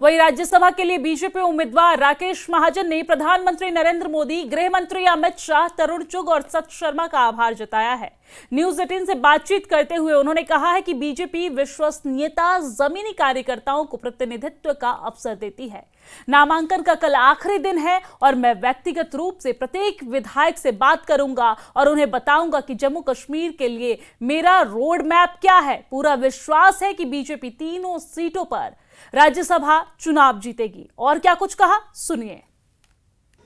वहीं राज्यसभा के लिए बीजेपी उम्मीदवार राकेश महाजन ने प्रधानमंत्री नरेंद्र मोदी, गृह मंत्री अमित शाह, तरुण चुग और सत शर्मा का आभार जताया है। न्यूज 18 से बातचीत करते हुए उन्होंने कहा है कि बीजेपी विश्वसनीयता, जमीनी कार्यकर्ताओं को प्रतिनिधित्व का अवसर देती है। नामांकन का कल आखिरी दिन है और मैं व्यक्तिगत रूप से प्रत्येक विधायक से बात करूंगा और उन्हें बताऊंगा कि जम्मू कश्मीर के लिए मेरा रोड मैप क्या है। पूरा विश्वास है कि बीजेपी तीनों सीटों पर राज्यसभा चुनाव जीतेगी। और क्या कुछ कहा, सुनिए।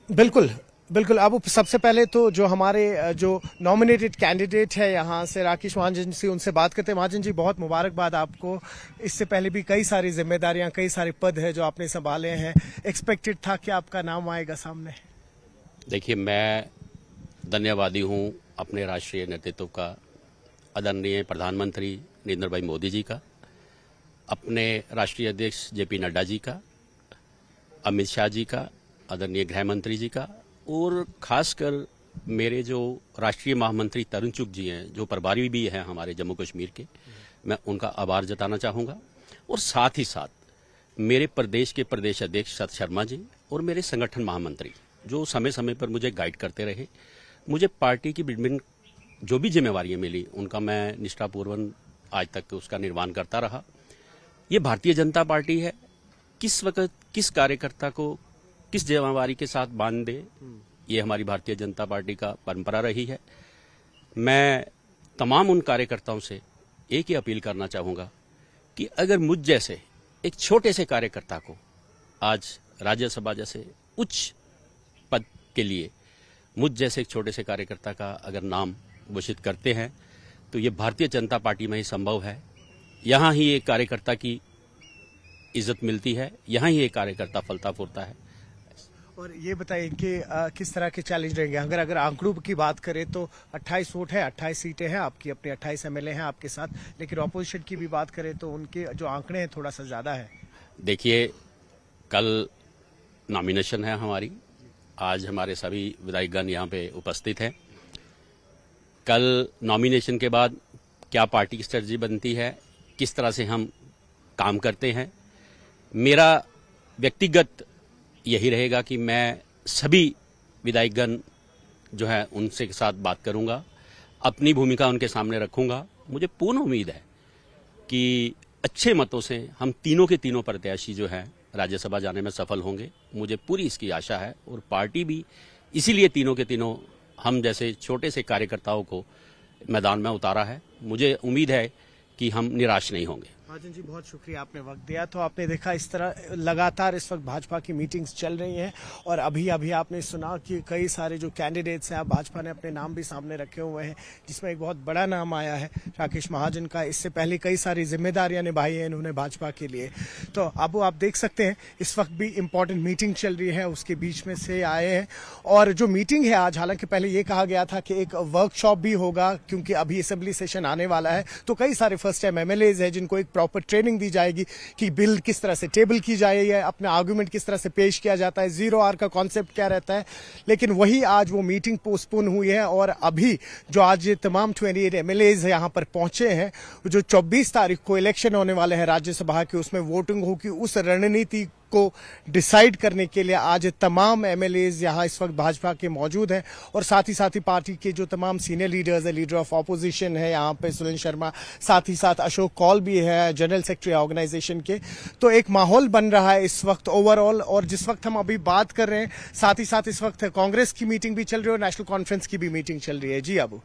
बिल्कुल बिल्कुल। अब सबसे पहले तो जो हमारे जो नॉमिनेटेड कैंडिडेट है यहाँ से राकेश महाजन से उनसे बात करते हैं। महाजन जी, बहुत मुबारकबाद आपको। इससे पहले भी कई सारी जिम्मेदारियां, कई सारे पद है जो आपने संभाले हैं। एक्सपेक्टेड था कि आपका नाम आएगा सामने? देखिए, मैं धन्यवादी हूँ अपने राष्ट्रीय नेतृत्व का, आदरणीय प्रधानमंत्री नरेंद्र भाई मोदी जी का, अपने राष्ट्रीय अध्यक्ष जेपी नड्डा जी का, अमित शाह जी का, आदरणीय गृह मंत्री जी का, और खासकर मेरे जो राष्ट्रीय महामंत्री तरुण चुग जी हैं, जो प्रभारी भी हैं हमारे जम्मू कश्मीर के, मैं उनका आभार जताना चाहूँगा। और साथ ही साथ मेरे प्रदेश के प्रदेश अध्यक्ष सत शर्मा जी और मेरे संगठन महामंत्री जो समय समय पर मुझे गाइड करते रहे। मुझे पार्टी की विभिन्न जो भी जिम्मेवारियाँ मिली उनका मैं निष्ठापूर्वक आज तक उसका निर्वहन करता रहा। ये भारतीय जनता पार्टी है, किस वक्त किस कार्यकर्ता को किस जिम्मेवारी के साथ बांध दे, ये हमारी भारतीय जनता पार्टी का परंपरा रही है। मैं तमाम उन कार्यकर्ताओं से एक ही अपील करना चाहूँगा कि अगर मुझ जैसे एक छोटे से कार्यकर्ता को आज राज्यसभा जैसे उच्च पद के लिए मुझ जैसे एक छोटे से कार्यकर्ता का अगर नाम घोषित करते हैं तो ये भारतीय जनता पार्टी में ही संभव है। यहाँ ही एक कार्यकर्ता की इज्जत मिलती है, यहाँ ही एक कार्यकर्ता फलता फूरता है। और ये बताइए कि किस तरह के चैलेंज रहेंगे? अगर आंकड़ों की बात करें तो 28 वोट है, 28 सीटें हैं आपकी, अपने 28 एमएलए हैं आपके साथ, लेकिन ऑपोजिशन की भी बात करें तो उनके जो आंकड़े हैं थोड़ा सा ज्यादा है। देखिए, कल नॉमिनेशन है हमारी, आज हमारे सभी विधायकगण यहाँ पे उपस्थित हैं। कल नॉमिनेशन के बाद क्या पार्टी की स्ट्रेटजी बनती है, किस तरह से हम काम करते हैं, मेरा व्यक्तिगत यही रहेगा कि मैं सभी विधायकगण जो है उनसे के साथ बात करूंगा, अपनी भूमिका उनके सामने रखूंगा। मुझे पूर्ण उम्मीद है कि अच्छे मतों से हम तीनों के तीनों प्रत्याशी जो हैं राज्यसभा जाने में सफल होंगे। मुझे पूरी इसकी आशा है और पार्टी भी इसीलिए तीनों के तीनों हम जैसे छोटे से कार्यकर्ताओं को मैदान में उतारा है। मुझे उम्मीद है कि हम निराश नहीं होंगे। महाजन जी, बहुत शुक्रिया, आपने वक्त दिया। तो आपने देखा इस तरह लगातार इस वक्त भाजपा की मीटिंग्स चल रही हैं और अभी अभी आपने सुना कि कई सारे जो कैंडिडेट्स हैं, भाजपा ने अपने नाम भी सामने रखे हुए हैं, जिसमें एक बहुत बड़ा नाम आया है राकेश महाजन का। इससे पहले कई सारी जिम्मेदारियां निभाई हैं इन्होंने भाजपा के लिए। तो अब आप देख सकते हैं इस वक्त भी इंपॉर्टेंट मीटिंग चल रही है, उसके बीच में से आए हैं। और जो मीटिंग है आज, हालांकि पहले ये कहा गया था कि एक वर्कशॉप भी होगा क्योंकि अभी असेंबली सेशन आने वाला है, तो कई सारे फर्स्ट टाइम एमएलएज है जिनको एक प्रॉपर ट्रेनिंग दी जाएगी कि बिल किस तरह से टेबल की जाए है, अपना आर्गुमेंट किस तरह से पेश किया जाता है, 0 आवर का कॉन्सेप्ट क्या रहता है। लेकिन वही आज वो मीटिंग पोस्टपोन हुई है और अभी जो आज ये तमाम 28 एमएलएज यहाँ पर पहुंचे हैं, जो 24 तारीख को इलेक्शन होने वाले हैं राज्यसभा के, उसमें वोटिंग होगी, उस रणनीति को डिसाइड करने के लिए आज तमाम एमएलएज यहाँ इस वक्त भाजपा के मौजूद हैं। और साथ ही पार्टी के जो तमाम सीनियर लीडर्स है, लीडर ऑफ ऑपोजिशन है यहाँ पे सुनील शर्मा, साथ ही साथ अशोक कौल भी है, जनरल सेक्रेटरी ऑर्गेनाइजेशन के। तो एक माहौल बन रहा है इस वक्त ओवरऑल। और जिस वक्त हम अभी बात कर रहे हैं, साथ ही साथ इस वक्त कांग्रेस की मीटिंग भी चल रही है और नेशनल कॉन्फ्रेंस की भी मीटिंग चल रही है। जी अबू।